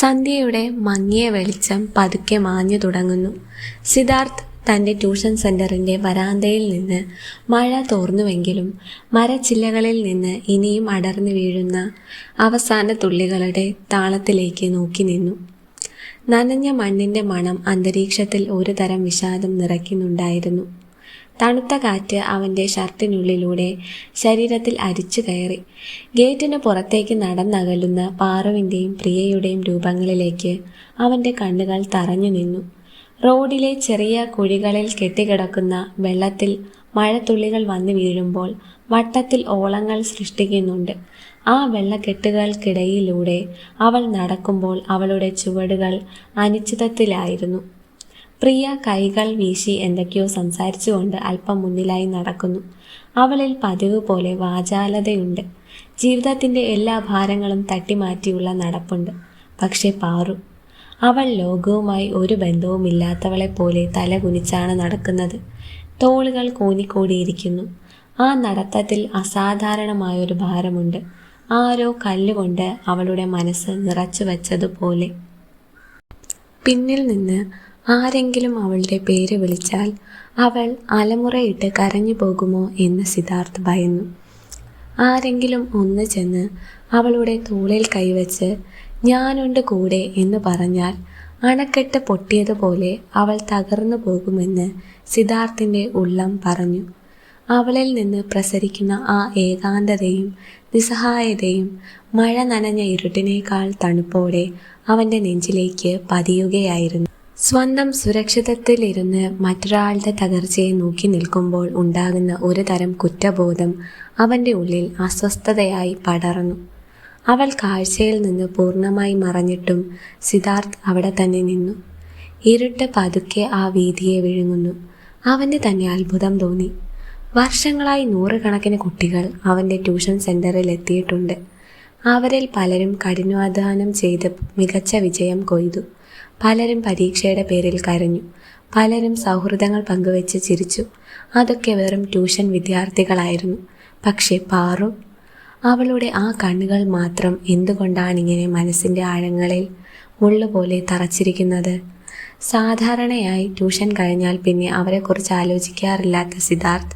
സന്ധ്യയുടെ മങ്ങിയ വെളിച്ചം പതുക്കെ മാഞ്ഞു തുടങ്ങുന്നു. സിദ്ധാർത്ഥ് തൻ്റെ ട്യൂഷൻ സെൻ്ററിൻ്റെ വരാന്തയിൽ നിന്ന് മഴ തോർന്നുവെങ്കിലും മരച്ചില്ലകളിൽ നിന്ന് ഇനിയും അടർന്നു വീഴുന്ന അവസാന തുള്ളികളുടെ താളത്തിലേക്ക് നോക്കി നിന്നു. നനഞ്ഞ മണ്ണിൻ്റെ മണം അന്തരീക്ഷത്തിൽ ഒരു തരം വിഷാദം നിറയ്ക്കുന്നുണ്ടായിരുന്നു. തണുത്ത കാറ്റ് അവൻ്റെ ഷർട്ടിനുള്ളിലൂടെ ശരീരത്തിൽ അരിച്ചു കയറി. ഗേറ്റിന് പുറത്തേക്ക് നടന്നകലുന്ന പാറുവിൻ്റെയും പ്രിയയുടെയും രൂപങ്ങളിലേക്ക് അവൻ്റെ കണ്ണുകൾ തറഞ്ഞു നിന്നു. റോഡിലെ ചെറിയ കുഴികളിൽ കെട്ടിക്കിടക്കുന്ന വെള്ളത്തിൽ മഴത്തുള്ളികൾ വന്നു വീഴുമ്പോൾ വട്ടത്തിൽ ഓളങ്ങൾ സൃഷ്ടിക്കുന്നുണ്ട്. ആ വെള്ളക്കെട്ടുകൾക്കിടയിലൂടെ അവൾ നടക്കുമ്പോൾ അവളുടെ ചുവടുകൾ അനിശ്ചിതത്തിലായിരുന്നു. പ്രിയ കൈകൾ വീശി എന്തൊക്കെയോ സംസാരിച്ചുകൊണ്ട് അല്പം മുന്നിലായി നടക്കുന്നു. അവളിൽ പതിവ് പോലെ വാചാലതയുണ്ട്. ജീവിതത്തിൻ്റെ എല്ലാ ഭാരങ്ങളും തട്ടിമാറ്റിയുള്ള നടപ്പുണ്ട്. പക്ഷേ പാറു, അവൾ ലോകവുമായി ഒരു ബന്ധവുമില്ലാത്തവളെപ്പോലെ തല കുനിച്ചാണ് നടക്കുന്നത്. തോളുകൾ കൂനിക്കൂടിയിരിക്കുന്നു. ആ നടത്തത്തിൽ അസാധാരണമായൊരു ഭാരമുണ്ട്. ആരോ കല്ലുകൊണ്ട് അവളുടെ മനസ്സ് നിറച്ചു വച്ചതുപോലെ. പിന്നിൽ നിന്ന് ആരെങ്കിലും അവളുടെ പേര് വിളിച്ചാൽ അവൾ അലമുറയിട്ട് കരഞ്ഞു പോകുമോ എന്ന് സിദ്ധാർത്ഥ് ഭയന്നു. ആരെങ്കിലും ഒന്ന് ചെന്ന് അവളുടെ തോളിൽ കൈവച്ച് ഞാനുണ്ട് കൂടെ എന്ന് പറഞ്ഞാൽ അണക്കെട്ട് പൊട്ടിയതുപോലെ അവൾ തകർന്നു പോകുമെന്ന് സിദ്ധാർത്ഥിൻ്റെ ഉള്ളം പറഞ്ഞു. അവളിൽ നിന്ന് പ്രസരിക്കുന്ന ആ ഏകാന്തതയും നിസ്സഹായതയും മഴ നനഞ്ഞ ഇരുട്ടിനേക്കാൾ തണുപ്പോടെ അവൻ്റെ നെഞ്ചിലേക്ക് പതിയുകയായിരുന്നു. സ്വന്തം സുരക്ഷിതത്വത്തിലിരുന്ന് മറ്റൊരാളുടെ തകർച്ചയെ നോക്കി നിൽക്കുമ്പോൾ ഉണ്ടാകുന്ന ഒരു തരം കുറ്റബോധം അവൻ്റെ ഉള്ളിൽ അസ്വസ്ഥതയായി പടർന്നു. അവൾ കാഴ്ചയിൽ നിന്ന് പൂർണ്ണമായി മറഞ്ഞിട്ടും സിദ്ധാർത്ഥ് അവിടെ തന്നെ നിന്നു. ഇരുട്ട് പതുക്കെ ആ വീതിയെ വിഴുങ്ങുന്നു. അവന് തന്നെ അത്ഭുതം തോന്നി. വർഷങ്ങളായി നൂറുകണക്കിന് കുട്ടികൾ അവൻ്റെ ട്യൂഷൻ സെൻ്ററിൽ എത്തിയിട്ടുണ്ട്. അവരിൽ പലരും കഠിനാധ്വാനം ചെയ്ത് മികച്ച വിജയം കൊയ്തു. പലരും പരീക്ഷയുടെ പേരിൽ കരഞ്ഞു. പലരും സൗഹൃദങ്ങൾ പങ്കുവെച്ച് ചിരിച്ചു. അതൊക്കെ വെറും ട്യൂഷൻ വിദ്യാർത്ഥികളായിരുന്നു. പക്ഷേ പാറു, അവളുടെ ആ കണ്ണുകൾ മാത്രം എന്തുകൊണ്ടാണിങ്ങനെ മനസ്സിൻ്റെ ആഴങ്ങളിൽ മുള്ളുപോലെ തറച്ചിരിക്കുന്നത്? സാധാരണയായി ട്യൂഷൻ കഴിഞ്ഞാൽ പിന്നെ അവരെക്കുറിച്ച് ആലോചിക്കാറില്ലാത്ത സിദ്ധാർത്ഥ്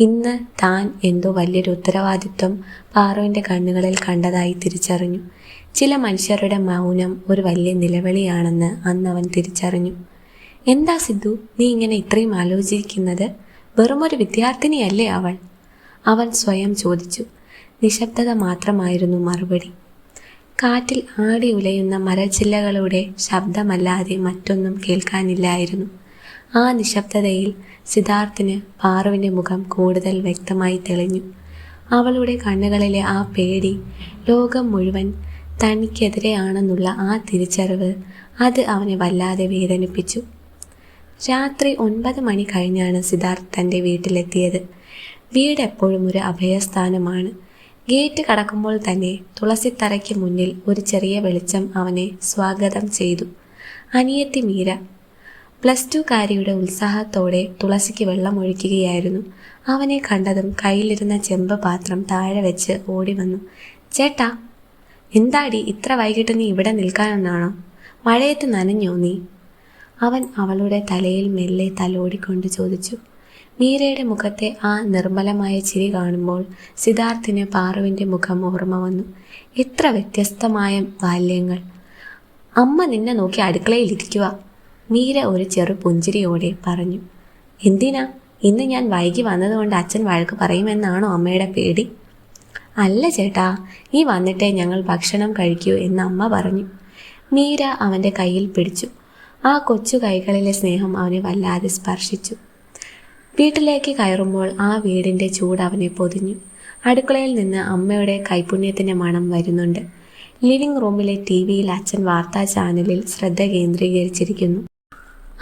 ഇന്ന് താൻ എന്തോ വലിയൊരു ഉത്തരവാദിത്വം പാറുവിൻ്റെ കണ്ണുകളിൽ കണ്ടതായി തിരിച്ചറിഞ്ഞു. ചില മനുഷ്യരുടെ മൗനം ഒരു വലിയ നിലവിളിയാണെന്ന് അന്ന് അവൻ തിരിച്ചറിഞ്ഞു. എന്താ സിദ്ധു, നീ ഇങ്ങനെ ഇത്രയും ആലോചിക്കുന്നത്? വെറുമൊരു വിദ്യാർത്ഥിനിയല്ലേ അവൾ? അവൻ സ്വയം ചോദിച്ചു. നിശബ്ദത മാത്രമായിരുന്നു മറുപടി. കാറ്റിൽ ആടി ഉലയുന്ന മരച്ചില്ലകളുടെ ശബ്ദമല്ലാതെ മറ്റൊന്നും കേൾക്കാനില്ലായിരുന്നു. ആ നിശബ്ദതയിൽ സിദ്ധാർത്ഥിന് പാറുവിൻ്റെ മുഖം കൂടുതൽ വ്യക്തമായി തെളിഞ്ഞു. അവളുടെ കണ്ണുകളിലെ ആ പേടി, ലോകം മുഴുവൻ തനിക്കെതിരെയാണെന്നുള്ള ആ തിരിച്ചറിവ്, അത് അവനെ വല്ലാതെ വേദനിപ്പിച്ചു. രാത്രി 9 മണി കഴിഞ്ഞാണ് സിദ്ധാർത്ഥ് തൻ്റെ വീട്ടിലെത്തിയത്. വീട് എപ്പോഴും ഒരു അഭയസ്ഥാനമാണ്. ഗേറ്റ് കടക്കുമ്പോൾ തന്നെ തുളസിത്തറയ്ക്ക് മുന്നിൽ ഒരു ചെറിയ വെളിച്ചം അവനെ സ്വാഗതം ചെയ്തു. അനിയത്തി മീര +2 കാരിയുടെ ഉത്സാഹത്തോടെ തുളസിക്ക് വെള്ളമൊഴിക്കുകയായിരുന്നു. അവനെ കണ്ടതും കയ്യിലിരുന്ന ചെമ്പ് പാത്രം താഴെ വെച്ച് ഓടി വന്നു. ചേട്ടാ, എന്താടി ഇത്ര വൈകിട്ട് നീ ഇവിടെ നിൽക്കാനെന്നാണോ? മഴയത്ത് നനഞ്ഞോ നീ? അവൻ അവളുടെ തലയിൽ മെല്ലെ തലോടിക്കൊണ്ട് ചോദിച്ചു. മീരയുടെ മുഖത്തെ ആ നിർമ്മലമായ ചിരി കാണുമ്പോൾ സിദ്ധാർത്ഥിന് പാറുവിൻ്റെ മുഖം ഓർമ്മ വന്നു. എത്ര വ്യത്യസ്തമായ ബാല്യങ്ങൾ! അമ്മ നിന്നെ നോക്കി അടുക്കളയിലിരിക്കുക, മീര ഒരു ചെറു പുഞ്ചിരിയോടെ പറഞ്ഞു. എന്തിനാ? ഇന്ന് ഞാൻ വൈകി വന്നതുകൊണ്ട് അച്ഛൻ വഴക്ക് പറയുമെന്നാണോ അമ്മയുടെ പേടി? അല്ല ചേട്ടാ, നീ വന്നിട്ടേ ഞങ്ങൾ ഭക്ഷണം കഴിക്കൂ എന്ന് അമ്മ പറഞ്ഞു. മീര അവൻ്റെ കയ്യിൽ പിടിച്ചു. ആ കൊച്ചു കൈകളിലെ സ്നേഹം അവനെ വല്ലാതെ സ്പർശിച്ചു. വീട്ടിലേക്ക് കയറുമ്പോൾ ആ വീടിൻ്റെ ചൂട് അവനെ പൊതിഞ്ഞു. അടുക്കളയിൽ നിന്ന് അമ്മയുടെ കൈപുണ്യത്തിൻ്റെ മണം വരുന്നുണ്ട്. ലിവിംഗ് റൂമിലെ ടിവിയിൽ അച്ഛൻ വാർത്താ ചാനലിൽ ശ്രദ്ധ കേന്ദ്രീകരിച്ചിരിക്കുന്നു.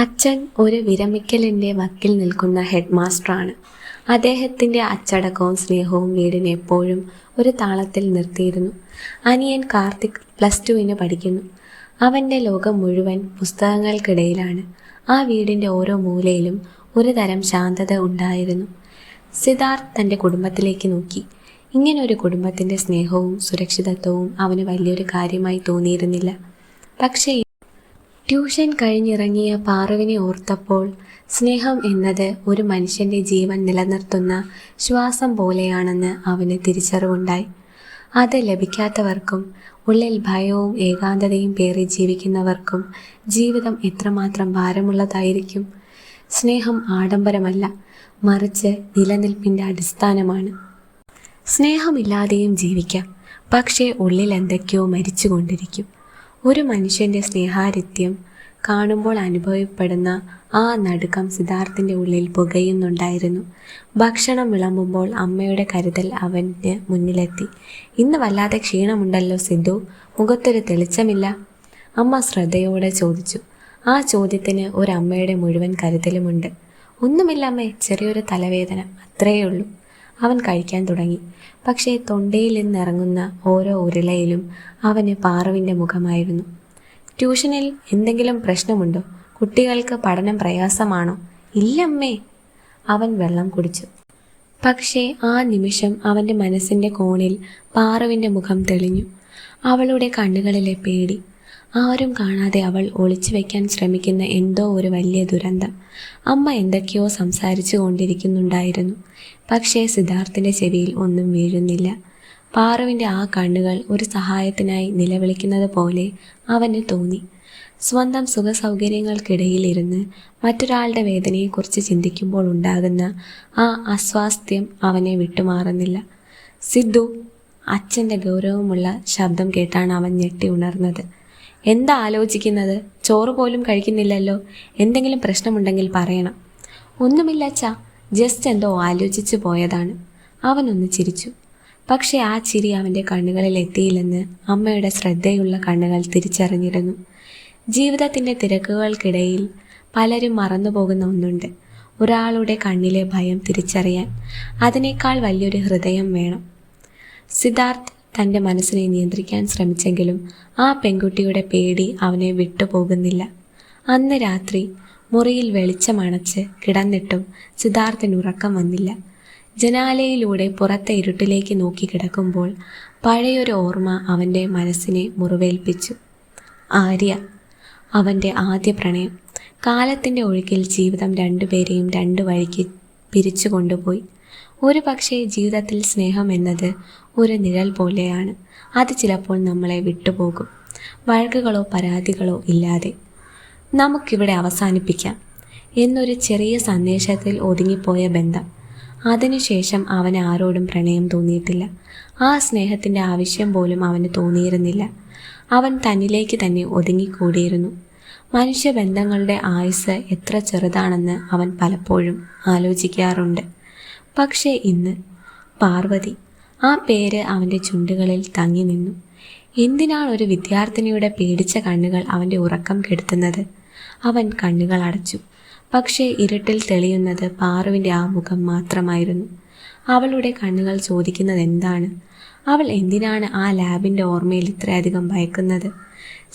അച്ഛൻ ഒരു വിരമിക്കലിൻ്റെ വക്കിൽ നിൽക്കുന്ന ഹെഡ് മാസ്റ്ററാണ്. അദ്ദേഹത്തിൻ്റെ അച്ചടക്കവും സ്നേഹവും വീടിനെ എപ്പോഴും ഒരു താളത്തിൽ നിർത്തിയിരുന്നു. അനിയൻ കാർത്തിക് +2 പഠിക്കുന്നു. അവൻ്റെ ലോകം മുഴുവൻ പുസ്തകങ്ങൾക്കിടയിലാണ്. ആ വീടിൻ്റെ ഓരോ മൂലയിലും ഒരു തരം ശാന്തത ഉണ്ടായിരുന്നു. സിദ്ധാർത്ഥ് തൻ്റെ കുടുംബത്തിലേക്ക് നോക്കി. ഇങ്ങനൊരു കുടുംബത്തിൻ്റെ സ്നേഹവും സുരക്ഷിതത്വവും അവന് വലിയൊരു കാര്യമായി തോന്നിയിരുന്നില്ല. പക്ഷേ ട്യൂഷൻ കഴിഞ്ഞിറങ്ങിയ പാറുവിനെ ഓർത്തപ്പോൾ സ്നേഹം എന്നത് ഒരു മനുഷ്യൻ്റെ ജീവൻ നിലനിർത്തുന്ന ശ്വാസം പോലെയാണെന്ന് അവന് തിരിച്ചറിവുണ്ടായി. അത് ലഭിക്കാത്തവർക്കും ഉള്ളിൽ ഭയവും ഏകാന്തതയും പേറി ജീവിക്കുന്നവർക്കും ജീവിതം എത്രമാത്രം ഭാരമുള്ളതായിരിക്കും. സ്നേഹം ആഡംബരമല്ല, മറിച്ച് നിലനിൽപ്പിൻ്റെ അടിസ്ഥാനമാണ്. സ്നേഹമില്ലാതെയും ജീവിക്കാം, പക്ഷേ ഉള്ളിൽ എന്തൊക്കെയോ മരിച്ചുകൊണ്ടിരിക്കും. ഒരു മനുഷ്യൻ്റെ സ്നേഹാരിത്യം കാണുമ്പോൾ അനുഭവപ്പെടുന്ന ആ നടുക്കം സിദ്ധാർത്ഥിൻ്റെ ഉള്ളിൽ പുകയുന്നുണ്ടായിരുന്നു. ഭക്ഷണം വിളമ്പുമ്പോൾ അമ്മയുടെ കരുതൽ അവന് മുന്നിലെത്തി. "ഇന്ന് വല്ലാതെ ക്ഷീണമുണ്ടല്ലോ സിദ്ധു, മുഖത്തൊരു തെളിച്ചമില്ല?" അമ്മ ശ്രദ്ധയോടെ ചോദിച്ചു. ആ ചോദ്യത്തിന് ഒരമ്മയുടെ മുഴുവൻ കരുതലുമുണ്ട്. "ഒന്നുമില്ല അമ്മേ, ചെറിയൊരു തലവേദന, അത്രയേ ഉള്ളൂ." അവൻ കഴിക്കാൻ തുടങ്ങി. പക്ഷേ തൊണ്ടയിൽ നിന്നിറങ്ങുന്ന ഓരോ ഉരുളയിലും അവന് പാറുവിൻ്റെ മുഖമായിരുന്നു. "ട്യൂഷനിൽ എന്തെങ്കിലും പ്രശ്നമുണ്ടോ? കുട്ടികൾക്ക് പഠനം പ്രയാസമാണോ?" "ഇല്ലമ്മേ." അവൻ വെള്ളം കുടിച്ചു. പക്ഷേ ആ നിമിഷം അവൻ്റെ മനസ്സിൻ്റെ കോണിൽ പാറുവിൻ്റെ മുഖം തെളിഞ്ഞു. അവളുടെ കണ്ണുകളിലെ പേടി. ആരും കാണാതെ അവൾ ഒളിച്ചു വയ്ക്കാൻ ശ്രമിക്കുന്ന എന്തോ ഒരു വലിയ ദുരന്തം. അമ്മ എന്തൊക്കെയോ സംസാരിച്ചു കൊണ്ടിരിക്കുന്നുണ്ടായിരുന്നു. പക്ഷേ സിദ്ധാർത്ഥിൻ്റെ ചെവിയിൽ ഒന്നും വീഴുന്നില്ല. പാറുവിൻ്റെ ആ കണ്ണുകൾ ഒരു സഹായത്തിനായി നിലവിളിക്കുന്നത് പോലെ അവന് തോന്നി. സ്വന്തം സുഖസൗകര്യങ്ങൾക്കിടയിലിരുന്ന് മറ്റൊരാളുടെ വേദനയെക്കുറിച്ച് ചിന്തിക്കുമ്പോൾ ഉണ്ടാകുന്ന ആ അസ്വാസ്ഥ്യം അവനെ വിട്ടുമാറുന്നില്ല. "സിദ്ധു!" അച്ഛൻ്റെ ഗൗരവമുള്ള ശബ്ദം കേട്ടാണ് അവൻ ഞെട്ടി ഉണർന്നത്. "എന്താ ആലോചിക്കുന്നത്? ചോറ് പോലും കഴിക്കുന്നില്ലല്ലോ. എന്തെങ്കിലും പ്രശ്നമുണ്ടെങ്കിൽ പറയണം." "ഒന്നുമില്ല അച്ഛാ, ജസ്റ്റ് എന്തോ ആലോചിച്ചു പോയതാണ്." അവനൊന്ന് ചിരിച്ചു. പക്ഷേ ആ ചിരി അവൻ്റെ കണ്ണുകളിൽ എത്തിയില്ലെന്ന് അമ്മയുടെ ശ്രദ്ധയുള്ള കണ്ണുകൾ തിരിച്ചറിഞ്ഞിരുന്നു. ജീവിതത്തിൻ്റെ തിരക്കുകൾക്കിടയിൽ പലരും മറന്നുപോകുന്ന ഒന്നുണ്ട്: ഒരാളുടെ കണ്ണിലെ ഭയം തിരിച്ചറിയാൻ. അതിനേക്കാൾ വലിയൊരു ഹൃദയം വേണം. സിദ്ധാർത്ഥ് തൻ്റെ മനസ്സിനെ നിയന്ത്രിക്കാൻ ശ്രമിച്ചെങ്കിലും ആ പെൺകുട്ടിയുടെ പേടി അവനെ വിട്ടുപോകുന്നില്ല. അന്ന് രാത്രി മുറിയിൽ വെളിച്ചമണച്ച് കിടന്നിട്ടും സിദ്ധാർത്ഥിന് ഉറക്കം വന്നില്ല. ജനാലയിലൂടെ പുറത്തെ ഇരുട്ടിലേക്ക് നോക്കി കിടക്കുമ്പോൾ പഴയൊരു ഓർമ്മ അവൻ്റെ മനസ്സിനെ മുറിവേൽപ്പിച്ചു. ആര്യ, അവൻ്റെ ആദ്യ പ്രണയം. കാലത്തിൻ്റെ ഒഴുക്കിൽ ജീവിതം രണ്ടുപേരെയും രണ്ടു വഴിക്ക് പിരിച്ചു കൊണ്ടുപോയി. ഒരു പക്ഷേ ജീവിതത്തിൽ സ്നേഹം എന്നത് ഒരു നിഴൽ പോലെയാണ്. അത് ചിലപ്പോൾ നമ്മളെ വിട്ടുപോകും, വഴക്കുകളോ പരാതികളോ ഇല്ലാതെ. "നമുക്കിവിടെ അവസാനിപ്പിക്കാം" എന്നൊരു ചെറിയ സന്ദേശത്തിൽ ഒതുങ്ങിപ്പോയ ബന്ധം. അതിനുശേഷം അവന് ആരോടും പ്രണയം തോന്നിയിട്ടില്ല. ആ സ്നേഹത്തിൻ്റെ ആവശ്യം പോലും അവന് തോന്നിയിരുന്നില്ല. അവൻ തന്നിലേക്ക് തന്നെ ഒതുങ്ങിക്കൂടിയിരുന്നു. മനുഷ്യബന്ധങ്ങളുടെ ആയുസ് എത്ര ചെറുതാണെന്ന് അവൻ പലപ്പോഴും ആലോചിക്കാറുണ്ട്. പക്ഷേ ഇന്ന് പാർവതി, ആ പേര് അവൻ്റെ ചുണ്ടുകളിൽ തങ്ങി നിന്നു. എന്തിനാണ് ഒരു വിദ്യാർത്ഥിനിയുടെ പേടിച്ച കണ്ണുകൾ അവൻ്റെ ഉറക്കം കെടുത്തുന്നത്? അവൻ കണ്ണുകൾ അടച്ചു. പക്ഷേ ഇരുട്ടിൽ തെളിയുന്നത് പാറുവിൻ്റെ ആ മുഖം മാത്രമായിരുന്നു. അവളുടെ കണ്ണുകൾ ചോദിക്കുന്നത് എന്താണ്? അവൾ എന്തിനാണ് ആ ലാബിൻ്റെ ഓർമ്മയിൽ ഇത്രയധികം ഭയക്കുന്നത്?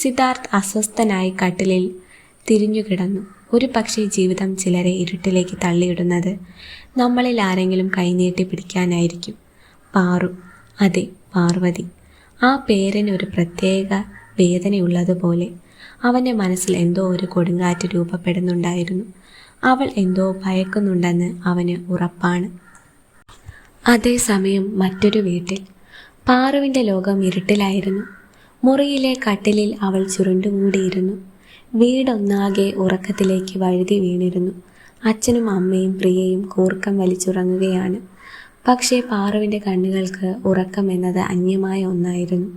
സിദ്ധാർത്ഥ് അസ്വസ്ഥനായി കട്ടിലിൽ തിരിഞ്ഞു കിടന്നു. ഒരു പക്ഷേ ജീവിതം ചിലരെ ഇരുട്ടിലേക്ക് തള്ളിയിടുന്നത് നമ്മളിൽ ആരെങ്കിലും കൈനീട്ടി പിടിക്കാനായിരിക്കും. പാറു, അതെ, പാർവതി. ആ പേരിന് ഒരു പ്രത്യേക വേദനയുള്ളതുപോലെ അവൻ്റെ മനസ്സിൽ എന്തോ ഒരു കൊടുങ്കാറ്റ് രൂപപ്പെടുന്നുണ്ടായിരുന്നു. അവൾ എന്തോ ഭയക്കുന്നുണ്ടെന്ന് അവന് ഉറപ്പാണ്. അതേസമയം മറ്റൊരു വീട്ടിൽ പാറുവിൻ്റെ ലോകം ഇരുട്ടിലായിരുന്നു. മുറിയിലെ കട്ടിലിൽ അവൾ ചുരുണ്ടുകൂടിയിരുന്നു. വീടൊന്നാകെ ഉറക്കത്തിലേക്ക് വഴുതി വീണിരുന്നു. അച്ഛനും അമ്മയും പ്രിയയും കൂർക്കം വലിച്ചുറങ്ങുകയാണ്. പക്ഷേ പാറുവിൻ്റെ കണ്ണുകൾക്ക് ഉറക്കം എന്നത് അന്യമായ ഒന്നായിരുന്നു.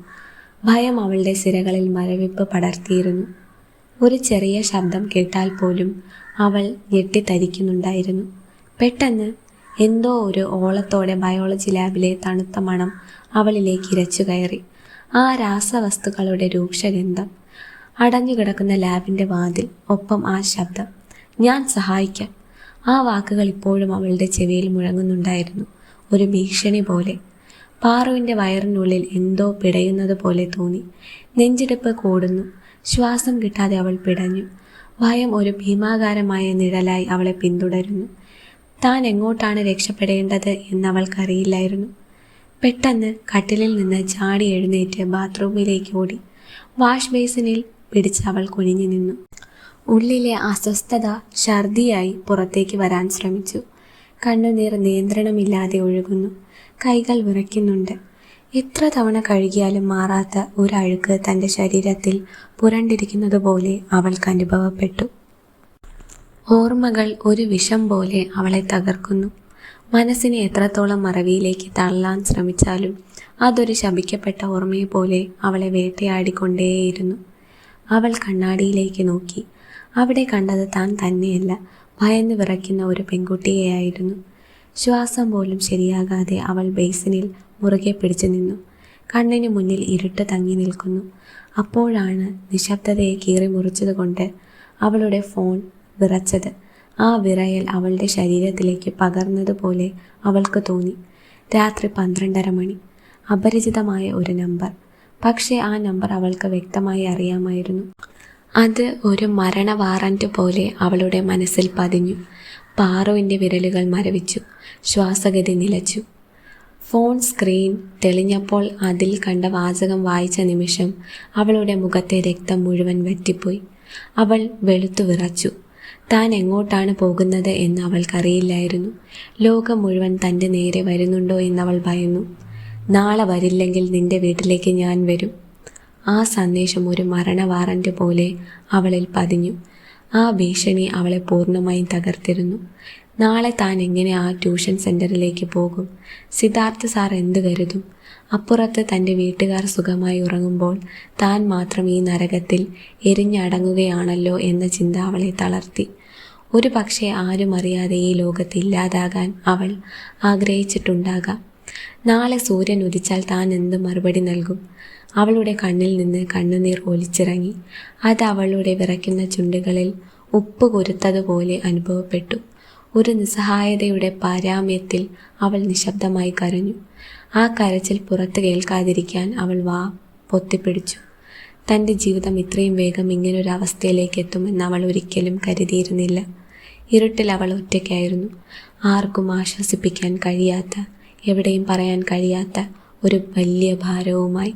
ഭയം അവളുടെ സിരകളിൽ മരവിപ്പ് പടർത്തിയിരുന്നു. ഒരു ചെറിയ ശബ്ദം കേട്ടാൽ പോലും അവൾ ഞെട്ടിത്തരിക്കുന്നുണ്ടായിരുന്നു. പെട്ടെന്ന് എന്തോ ഒരു ഓളത്തോടെ ബയോളജി ലാബിലെ തണുത്ത മണം അവളിലേക്ക് ഇരച്ചു കയറി. ആ രാസവസ്തുക്കളുടെ രൂക്ഷഗന്ധം, അടഞ്ഞുകിടക്കുന്ന ലാബിൻ്റെ വാതിൽ, ഒപ്പം ആ ശബ്ദം, "ഞാൻ സഹായിക്കാം." ആ വാക്കുകൾ ഇപ്പോഴും അവളുടെ ചെവിയിൽ മുഴങ്ങുന്നുണ്ടായിരുന്നു, ഒരു ഭീഷണി പോലെ. പാറുവിൻ്റെ വയറിനുള്ളിൽ എന്തോ പിടയുന്നത് പോലെ തോന്നി. നെഞ്ചിടിപ്പ് കൂടുന്നു. ശ്വാസം കിട്ടാതെ അവൾ പിടഞ്ഞു. ഭയം ഒരു ഭീമാകാരമായ നിഴലായി അവളെ പിന്തുടരുന്നു. താൻ എങ്ങോട്ടാണ് രക്ഷപ്പെടേണ്ടത് എന്നവൾക്കറിയില്ലായിരുന്നു. പെട്ടെന്ന് കട്ടിലിൽ നിന്ന് ചാടി എഴുന്നേറ്റ് ബാത്റൂമിലേക്ക് ഓടി. വാഷ് ബേസിനിൽ പിടിച്ച് അവൾ കുനിഞ്ഞു നിന്നു. ഉള്ളിലെ അസ്വസ്ഥത ഛർദിയായി പുറത്തേക്ക് വരാൻ ശ്രമിച്ചു. കണ്ണുനീർ നിയന്ത്രണമില്ലാതെ ഒഴുകുന്നു. കൈകൾ വിറയ്ക്കുന്നുണ്ട്. എത്ര തവണ കഴുകിയാലും മാറാത്ത ഒരഴുക്ക് തൻ്റെ ശരീരത്തിൽ പുരണ്ടിരിക്കുന്നത് പോലെ അവൾക്ക് അനുഭവപ്പെട്ടു. ഓർമ്മകൾ ഒരു വിഷം പോലെ അവളെ തകർക്കുന്നു. മനസ്സിനെ എത്രത്തോളം മറവിയിലേക്ക് തള്ളാൻ ശ്രമിച്ചാലും അതൊരു ശപിക്കപ്പെട്ട ഓർമ്മയെപ്പോലെ അവളെ വേട്ടയാടിക്കൊണ്ടേയിരുന്നു. അവൾ കണ്ണാടിയിലേക്ക് നോക്കി. അവിടെ കണ്ടത് താൻ തന്നെയല്ല, ഭയന്ന് വിറയ്ക്കുന്ന ഒരു പെൺകുട്ടിയെയായിരുന്നു. ശ്വാസം പോലും ശരിയാകാതെ അവൾ ബേസിനിൽ മുറുകെ പിടിച്ചു നിന്നു. കണ്ണിന് മുന്നിൽ ഇരുട്ട് തങ്ങി നിൽക്കുന്നു. അപ്പോഴാണ് നിശബ്ദതയെ കീറി മുറിച്ചതുകൊണ്ട് അവളുടെ ഫോൺ വിറച്ചത്. ആ വിറയൽ അവളുടെ ശരീരത്തിലേക്ക് പകർന്നതുപോലെ അവൾക്ക് തോന്നി. രാത്രി 12:30 മണി. അപരിചിതമായ ഒരു നമ്പർ. പക്ഷേ ആ നമ്പർ അവൾക്ക് വ്യക്തമായി അറിയാമായിരുന്നു. അത് ഒരു മരണ വാറന്റ് പോലെ അവളുടെ മനസ്സിൽ പതിഞ്ഞു. പാറുവിൻ്റെ വിരലുകൾ മരവിച്ചു. ശ്വാസഗതി നിലച്ചു. ഫോൺ സ്ക്രീൻ തെളിഞ്ഞപ്പോൾ അതിൽ കണ്ട വാചകം വായിച്ച നിമിഷം അവളുടെ മുഖത്തെ രക്തം മുഴുവൻ വറ്റിപ്പോയി. അവൾ വെളുത്തു വിറച്ചു. താൻ എങ്ങോട്ടാണ് പോകുന്നത് എന്ന് അവൾക്കറിയില്ലായിരുന്നു. ലോകം മുഴുവൻ തൻ്റെ നേരെ വരുന്നുണ്ടോ എന്നവൾ ഭയന്നു. നാളെ വരില്ലെങ്കിൽ നിന്റെ വീട്ടിലേക്ക് ഞാൻ വരും. ആ സന്ദേശം ഒരു മരണ വാറന്റ് പോലെ അവളിൽ പതിഞ്ഞു. ആ ഭീഷണി അവളെ പൂർണ്ണമായും തകർത്തിരുന്നു. നാളെ താൻ എങ്ങനെ ആ ട്യൂഷൻ സെൻ്ററിലേക്ക് പോകും? സിദ്ധാർത്ഥ് സാർ എന്ത് കരുതും? അപ്പുറത്ത് തൻ്റെ വീട്ടുകാർ സുഖമായി ഉറങ്ങുമ്പോൾ താൻ മാത്രം ഈ നരകത്തിൽ എരിഞ്ഞടങ്ങുകയാണല്ലോ എന്ന ചിന്ത അവളെ തളർത്തി. ഒരു പക്ഷേ ആരും അറിയാതെ ഈ ലോകത്ത് ഇല്ലാതാകാൻ അവൾ ആഗ്രഹിച്ചിട്ടുണ്ടാകാം. നാളെ സൂര്യൻ ഉദിച്ചാൽ താൻ എന്ത് മറുപടി നൽകും? അവളുടെ കണ്ണിൽ നിന്ന് കണ്ണുനീർ ഒലിച്ചിറങ്ങി. അത് അവളുടെ വിറയ്ക്കുന്ന ചുണ്ടുകളിൽ ഉപ്പ് കുരുത്തതുപോലെ അനുഭവപ്പെട്ടു. ഒരു നിസ്സഹായതയുടെ പാരമ്യത്തിൽ അവൾ നിശബ്ദമായി കരഞ്ഞു. ആ കരച്ചിൽ പുറത്ത് കേൾക്കാതിരിക്കാൻ അവൾ വാ പൊത്തിപ്പിടിച്ചു. തൻ്റെ ജീവിതം ഇത്രയും വേഗം ഇങ്ങനൊരവസ്ഥയിലേക്ക് എത്തുമെന്ന് അവൾ ഒരിക്കലും കരുതിയിരുന്നില്ല. ഇരുട്ടിൽ അവൾ ഒറ്റയ്ക്കായിരുന്നു. ആർക്കും ആശ്വസിപ്പിക്കാൻ കഴിയാത്ത, എവിടെയും പറയാൻ കഴിയാത്ത ഒരു വലിയ ഭാരവുമായി.